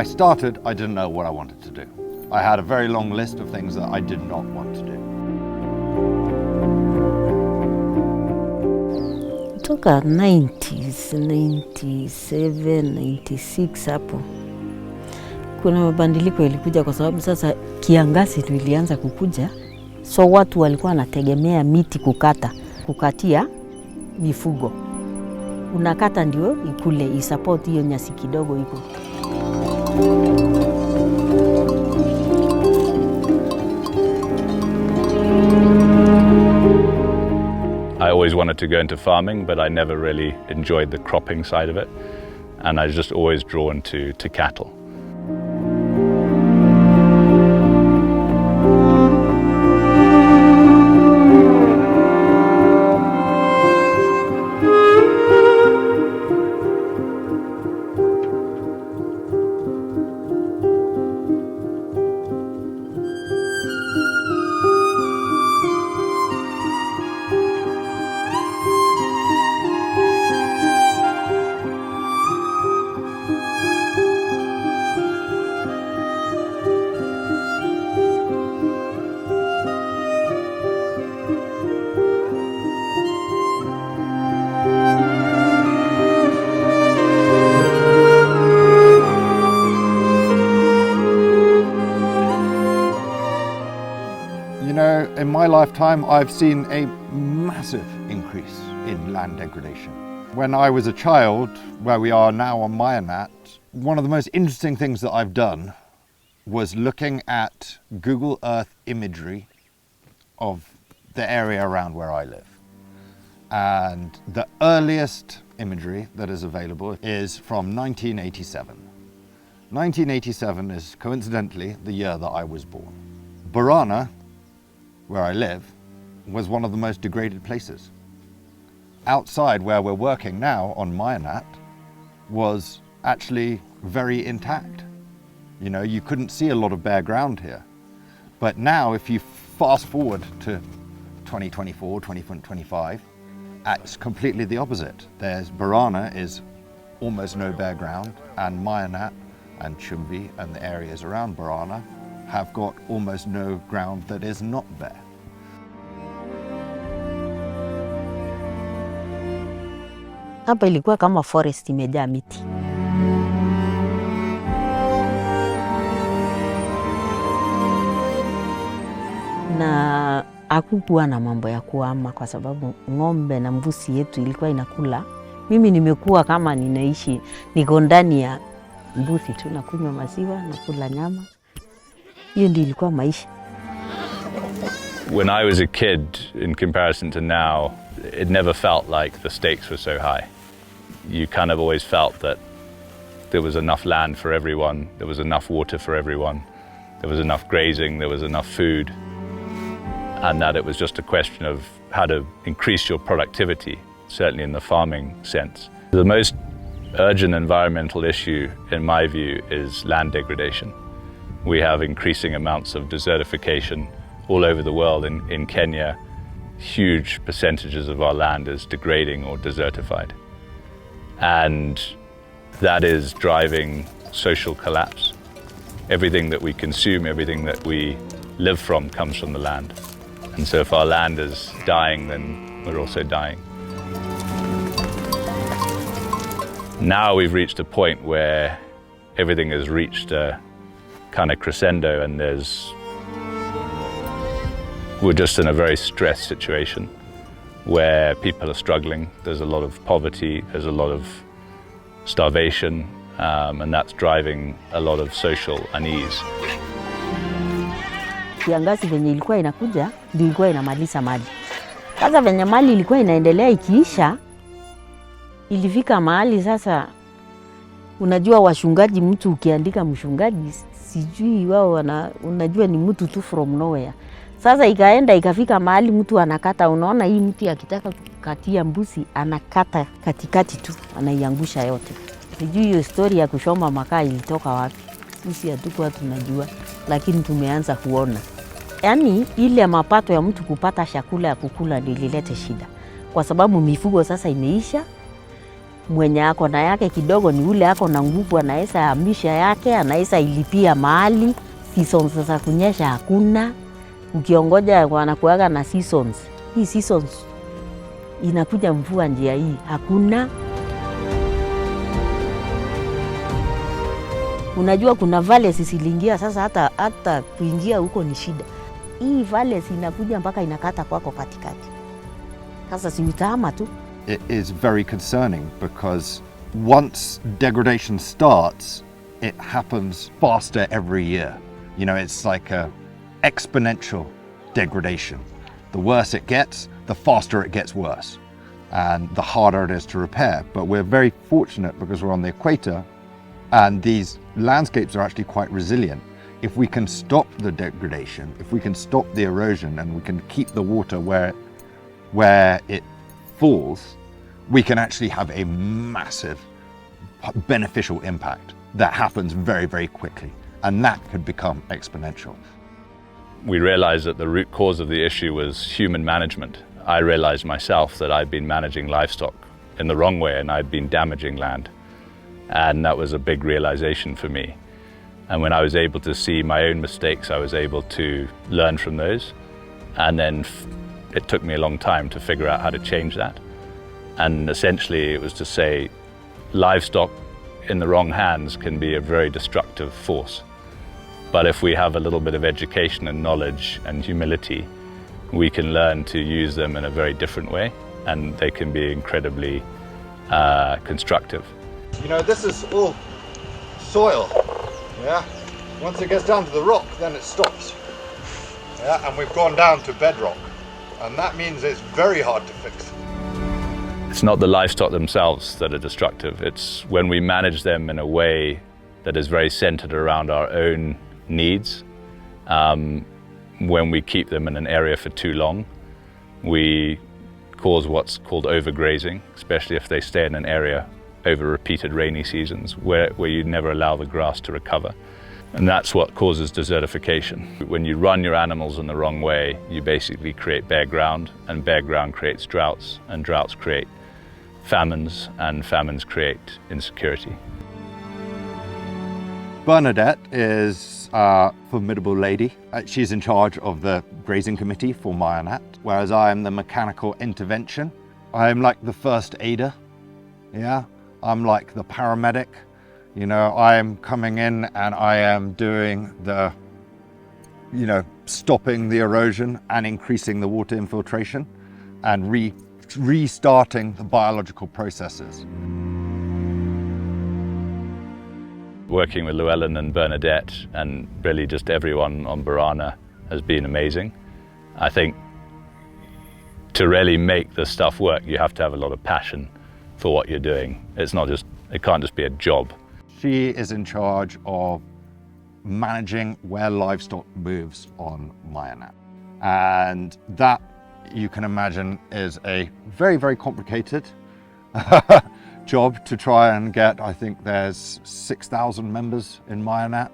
started, I didn't know what I wanted to do. I had a very long list of things that I did not want to do. Toka 90s, 97, 96 hapo. Kuna mabadiliko yalikuja kwa sababu sasa kiangazi tu ilianza kukuja. So watu walikuwa wanategemea miti kukatia mifugo. Unakata ndio ikule isupport hiyo nyasi kidogo iko. I always wanted to go into farming, but I never really enjoyed the cropping side of it. And I was just always drawn to cattle. In my lifetime, I've seen a massive increase in land degradation. When I was a child, where we are now on Mayanat, one of the most interesting things that I've done was looking at Google Earth imagery of the area around where I live. And the earliest imagery that is available is from 1987. 1987 is coincidentally the year that I was born. Borana, where I live, was one of the most degraded places. Outside where we're working now on Mayanat was actually very intact. You know, you couldn't see a lot of bare ground here. But now if you fast forward to 2024, 2025, it's completely the opposite. Borana is almost no bare ground, and Mayanat and Chumvi and the areas around Borana have got almost no ground that is not bare. Hapa ilikuwa kama forest imejaa miti. Na hakukuwa na mambo ya kuhama kwa sababu ng'ombe na mbuzi yetu ilikuwa inakula. Mimi nimekuwa kama ninaishi, niko ndani ya mbuzi tu, nakunywa maziwa, nakula nyama. Hiyo ndio ilikuwa maisha. When I was a kid, in comparison to now, it never felt like the stakes were so high. You kind of always felt that there was enough land for everyone, there was enough water for everyone, there was enough grazing, there was enough food, and that it was just a question of how to increase your productivity, certainly in the farming sense. The most urgent environmental issue, in my view, is land degradation. We have increasing amounts of desertification all over the world. In Kenya, huge percentages of our land is degrading or desertified. And that is driving social collapse. Everything that we consume, everything that we live from comes from the land. And so if our land is dying, then we're also dying. Now we've reached a point where everything has reached a kind of crescendo, and we're just in a very stressed situation where people are struggling. There's a lot of poverty, there's a lot of starvation, and that's driving a lot of social unease. Kiangazi venye ilikuwa inakuja, ndio ilikuwa inamaliza mali. Sasa venye mali ilikuwa inaendelea ikiisha, ilifika mahali sasa, unajua washungaji, mtu ukiandika mshungaji, sijui wao unajua ni mtu tu from nowhere. Sasa ikaenda ikafika mahali mtu anakata, unaona hii mtu akitaka kukatia mbuzi anakata katikati tu, anaiangusha yote. Sijui hiyo story ya kushoma makaa ilitoka wapi. Sisi hatukuwa tunajua, lakini tumeanza kuona. Yaani ile mapato ya mtu kupata chakula ya kukula ndio ililete shida. Kwa sababu mifugo sasa imeisha, Mwenye ako na yake kidogo ni ule ako na nguvu, anaweza hamisha yake, anaweza ilipia mahali. Seasons za kunyesha hakuna. Ukiongoja wanakuaga na seasons. Hii seasons inakuja mvua njia hii hakuna. Unajua kuna valleys ziliingia sasa, hata kuingia huko ni shida. Hii valleys inakuja mpaka inakata kwako katikati. Sasa si utahama tu. It is very concerning because once degradation starts, it happens faster every year. You know, it's like a exponential degradation. The worse it gets, the faster it gets worse, and the harder it is to repair. But we're very fortunate because we're on the equator, and these landscapes are actually quite resilient. If we can stop the degradation, if we can stop the erosion, and we can keep the water where it falls, we can actually have a massive beneficial impact that happens very, very quickly, and that could become exponential. We realized that the root cause of the issue was human management. I realized myself that I'd been managing livestock in the wrong way and I'd been damaging land. And that was a big realization for me. And when I was able to see my own mistakes, I was able to learn from those. And then it took me a long time to figure out how to change that. And essentially it was to say, livestock in the wrong hands can be a very destructive force. But if we have a little bit of education and knowledge and humility, we can learn to use them in a very different way, and they can be incredibly constructive. You know, this is all soil, yeah? Once it gets down to the rock, then it stops. Yeah, and we've gone down to bedrock, and that means it's very hard to fix. It's not the livestock themselves that are destructive, it's when we manage them in a way that is very centered around our own needs. When we keep them in an area for too long, we cause what's called overgrazing, especially if they stay in an area over repeated rainy seasons where you never allow the grass to recover. And that's what causes desertification. When you run your animals in the wrong way, you basically create bare ground, and bare ground creates droughts, and droughts create famines, and famines create insecurity. Bernadette is a formidable lady. She's in charge of the grazing committee for Mayanat, whereas I am the mechanical intervention. I'm like the first aider, yeah? I'm like the paramedic. You know, I am coming in and I am doing the, you know, stopping the erosion and increasing the water infiltration and restarting the biological processes. Working with Llewellyn and Bernadette and really just everyone on Borana has been amazing. I think to really make this stuff work, you have to have a lot of passion for what you're doing. It can't just be a job. She is in charge of managing where livestock moves on Mayanat. And that, you can imagine, is a very, very complicated job to try and get. I think there's 6,000 members in Mayanat.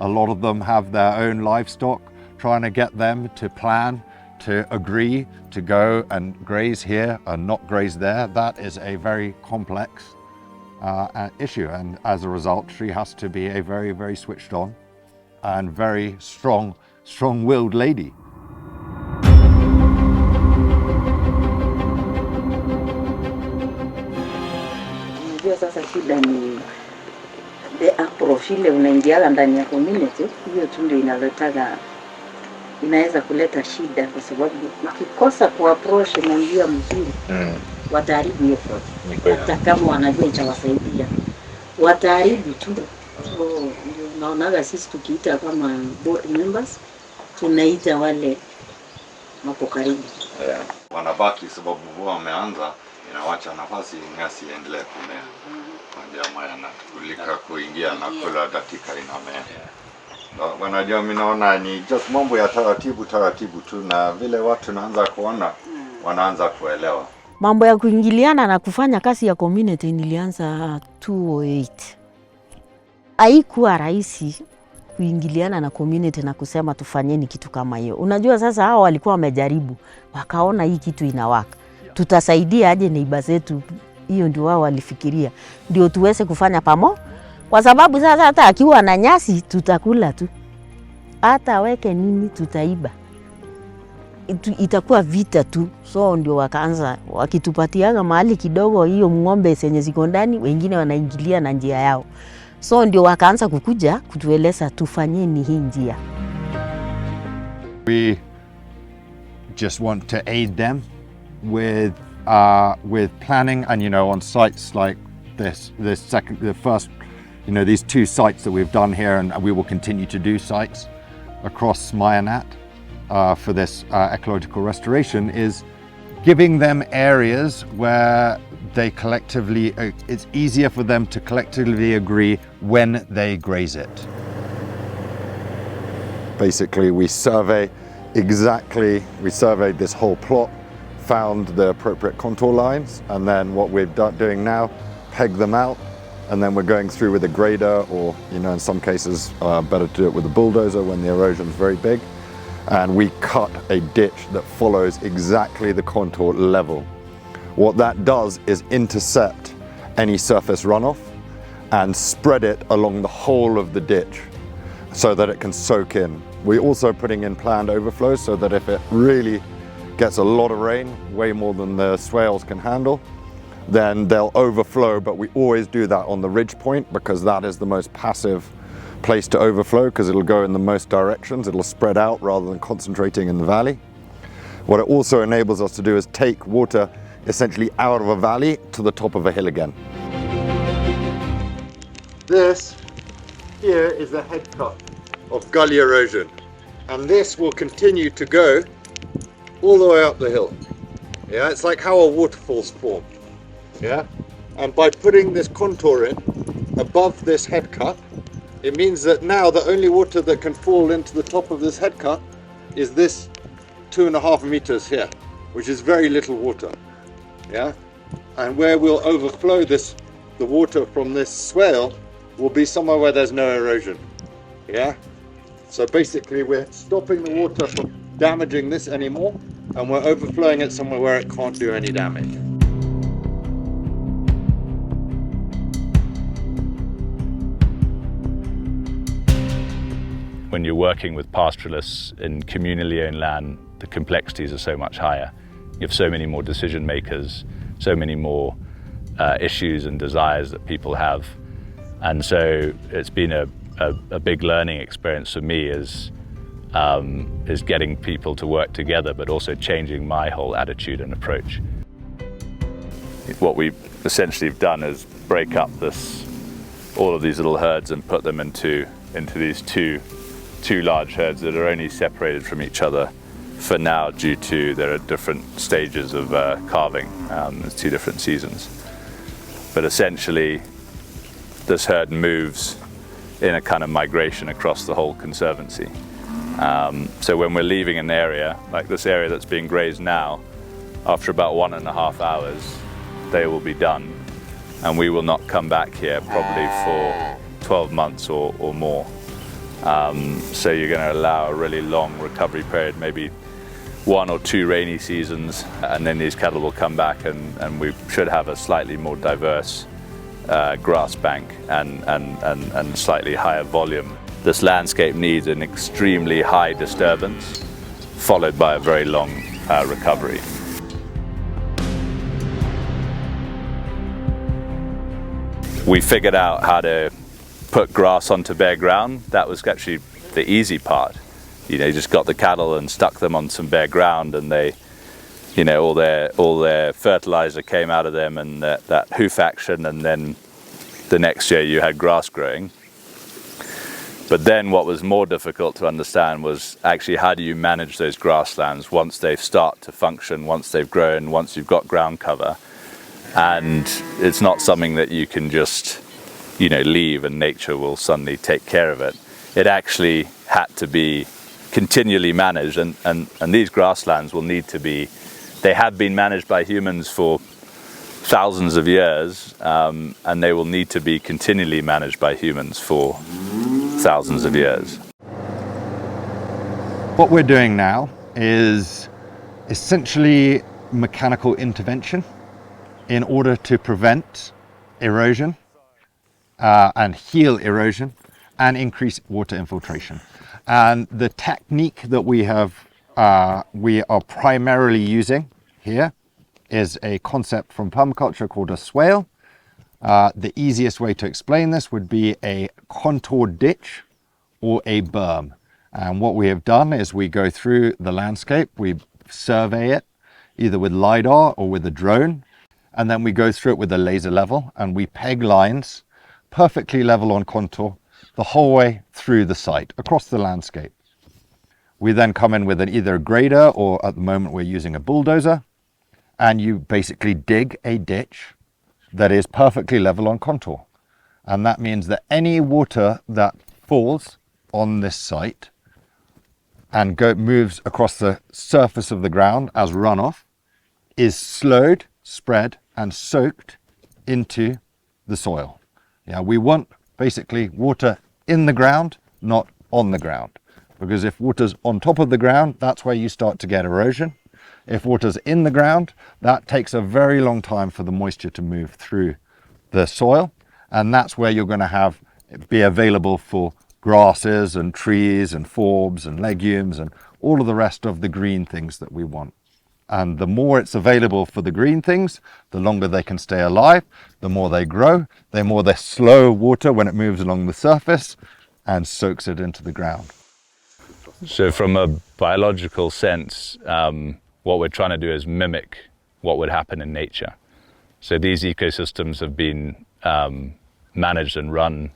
A lot of them have their own livestock. Trying to get them to plan, to agree to go and graze here and not graze there, that is a very complex issue. And as a result, she has to be a very, very switched on and very strong-willed lady. Sasa shida ni the approach ile unaingiaga ndani ya community, hiyo tu ndio inaweza kuleta shida, kwa sababu ukikosa kuapproach na njia mzuri wataharibu hiyo project. Hata kama wanajua itawasaidia, wataharibu tu. So ndio naonaga sisi tukiita kama board members, tunaita wale wako karibu. Wanabaki sababu wao wameanza, inawacha nafasi nyasi iendelee kumea. Ndio Mayanat kulika kuingia na kula dakika inamea. Wanajua, mimi naona ni just mambo ya taratibu tu, na vile watu naanza kuona wanaanza kuelewa. Mambo ya kuingiliana na kufanya kazi ya community nilianza 2008. Haikuwa rahisi kuingiliana na community na kusema tufanyeni kitu kama hiyo. Unajua sasa hao walikuwa wamejaribu, wakaona hii kitu inawaka. Tutasaidia aje neighbors zetu Hiyo ndio wao walifikiria, ndio tuweze kufanya kwa sababu sasa hata akiwa na nyasi tutakula tu, hata aweke nini tutaiba, itakuwa vita tu. So ndio wakaanza wakitupatiaga mahali kidogo, hiyo ng'ombe zenye ziko ndani wengine wanaingilia na njia yao. So ndio wakaanza kukuja kutueleza tufanyeni hii njia. We just want to aid them with planning, and on sites like the first, these 2 sites that we've done here, and we will continue to do sites across Mayanat for this ecological restoration, is giving them areas where they collectively, it's easier for them to collectively agree when they graze it. Basically, we surveyed this whole plot, found the appropriate contour lines, and then what we're doing now, peg them out, and then we're going through with a grader, or in some cases better to do it with a bulldozer when the erosion's very big, and we cut a ditch that follows exactly the contour level. What that does is intercept any surface runoff and spread it along the whole of the ditch so that it can soak in. We're also putting in planned overflows so that if it really gets a lot of rain, way more than the swales can handle, then they'll overflow. But we always do that on the ridge point, because that is the most passive place to overflow, because it'll go in the most directions. It'll spread out rather than concentrating in the valley. What it also enables us to do is take water essentially out of a valley to the top of a hill again. This here is the head cut of gully erosion, and this will continue to go all the way up the hill. Yeah, it's like how a waterfall's formed. Yeah, and by putting this contour in above this head cut, it means that now the only water that can fall into the top of this head cut is this 2.5 meters here, which is very little water. Yeah, and where we'll overflow the water from this swale will be somewhere where there's no erosion. Yeah, so basically we're stopping the water from damaging this anymore, and we're overflowing it somewhere where it can't do any damage. When you're working with pastoralists in communally owned land, the complexities are so much higher. You have so many more decision makers, so many more issues and desires that people have. And so it's been a big learning experience for me is getting people to work together, but also changing my whole attitude and approach. What we essentially have done is break up all of these little herds and put them into these two large herds that are only separated from each other for now due to there are different stages of calving. There's 2 different seasons. But essentially, this herd moves in a kind of migration across the whole conservancy. So when we're leaving an area, like this area that's being grazed now, after about 1.5 hours, they will be done. And we will not come back here probably for 12 months or more. So you're going to allow a really long recovery period, maybe 1 or 2 rainy seasons, and then these cattle will come back, and we should have a slightly more diverse grass bank and slightly higher volume. This landscape needs an extremely high disturbance, followed by a very long recovery. We figured out how to put grass onto bare ground. That was actually the easy part. You just got the cattle and stuck them on some bare ground, and they, all their fertilizer came out of them, and that hoof action, and then the next year you had grass growing. But then what was more difficult to understand was actually how do you manage those grasslands once they start to function, once they've grown, once you've got ground cover. And it's not something that you can just, leave and nature will suddenly take care of it. It actually had to be continually managed, and these grasslands will need to be, they have been managed by humans for thousands of years, and they will need to be continually managed by humans for thousands of years. What we're doing now is essentially mechanical intervention. in order to prevent erosion and heal erosion and increase water infiltration. And the technique that we are primarily using here is a concept from permaculture called a swale. The easiest way to explain this would be a contour ditch or a berm. And what we have done is we go through the landscape, we survey it either with LiDAR or with a drone, and then we go through it with a laser level and we peg lines perfectly level on contour the whole way through the site, across the landscape. We then come in with either a grader, or at the moment we're using a bulldozer, and you basically dig a ditch that is perfectly level on contour. And that means that any water that falls on this site and moves across the surface of the ground as runoff is slowed, spread, and soaked into the soil. Yeah, we want basically water in the ground, not on the ground. Because if water's on top of the ground, that's where you start to get erosion. If water's in the ground, that takes a very long time for the moisture to move through the soil. And that's where you're going to be available for grasses and trees and forbs and legumes and all of the rest of the green things that we want. And the more it's available for the green things, the longer they can stay alive, the more they grow, the more they slow water when it moves along the surface and soaks it into the ground. So from a biological sense, what we're trying to do is mimic what would happen in nature. So these ecosystems have been managed and run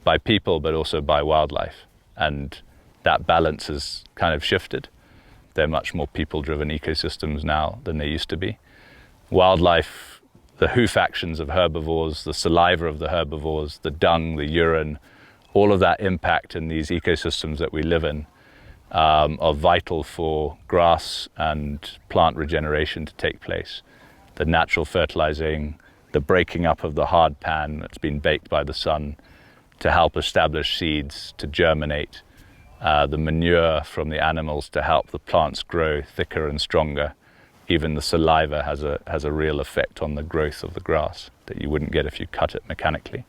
by people, but also by wildlife. And that balance has kind of shifted. They're much more people-driven ecosystems now than they used to be. Wildlife, the hoof actions of herbivores, the saliva of the herbivores, the dung, the urine, all of that impact in these ecosystems that we live in are vital for grass and plant regeneration to take place. The natural fertilizing, the breaking up of the hard pan that's been baked by the sun to help establish seeds to germinate, the manure from the animals to help the plants grow thicker and stronger. Even the saliva has a real effect on the growth of the grass that you wouldn't get if you cut it mechanically.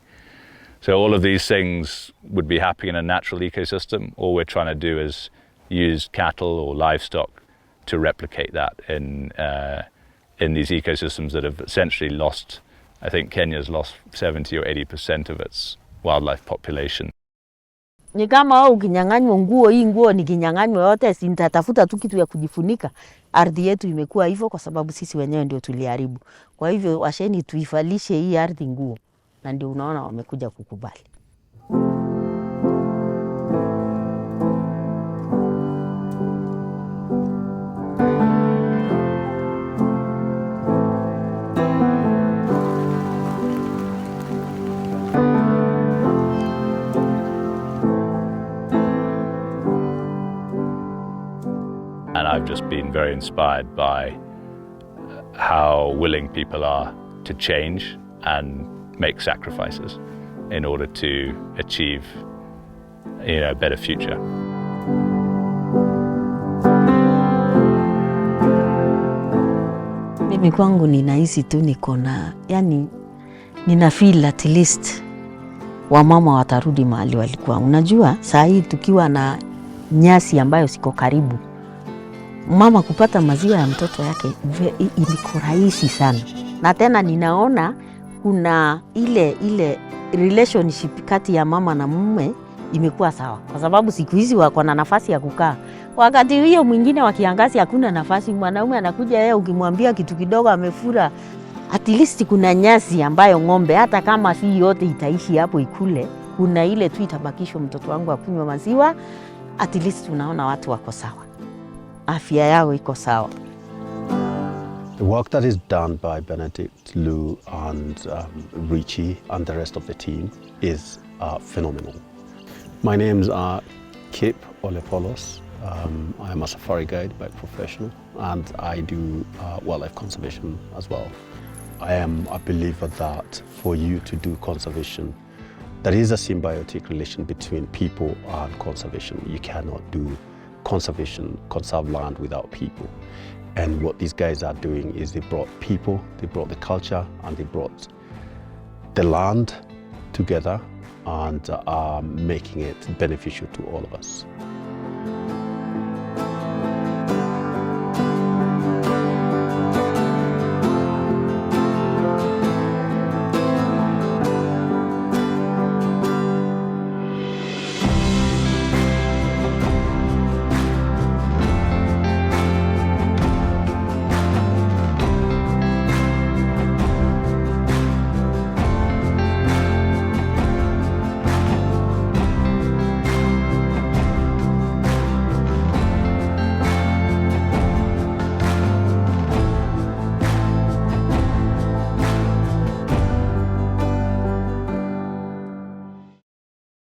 So all of these things would be happening in a natural ecosystem. All we're trying to do is use cattle or livestock to replicate that in these ecosystems that have essentially lost, I think Kenya's lost 70 or 80% of its wildlife population. Ni kama ukinyang'anywa nguo, hii nguo nikinyang'anywa yote, si nitatafuta tu kitu ya kujifunika. Ardhi yetu imekuwa hivyo kwa sababu sisi wenyewe ndio tuliharibu. Kwa hivyo washeni tuifalishe hii ardhi nguo, na ndio unaona wamekuja kukubali. And I've just been very inspired by how willing people are to change and make sacrifices in order to achieve, a better future. Mimi kwangu ninahisi tu nina feel at least wamama watarudi mahali walikuwa. Unajua saa hii tukiwa na nyasi ambayo siko karibu, mama kupata maziwa ya mtoto yake ilikuwa rahisi sana. Na tena ninaona kuna ile relationship kati ya mama na mume imekuwa sawa. Kwa sababu siku hizi wako na nafasi ya kukaa. Wakati hiyo mwingine wa kiangazi hakuna nafasi, mwanaume anakuja yeye ukimwambia kitu kidogo amefura. At least kuna nyasi ambayo ng'ombe hata kama si yote itaishi hapo ikule, kuna ile tu itabakishwa mtoto wangu akunywe maziwa. At least tunaona watu wako sawa. Afya yao iko sawa. The work that is done by Bernadette, Lou, and Richie and the rest of the team is phenomenal. My names are Kip Olepolos. I am a safari guide by professional, and I do wildlife conservation as well. I am a believer that for you to do conservation, there is a symbiotic relation between people and conservation. You cannot do conservation, conserve land without people. And what these guys are doing is they brought people, they brought the culture, and they brought the land together and are making it beneficial to all of us.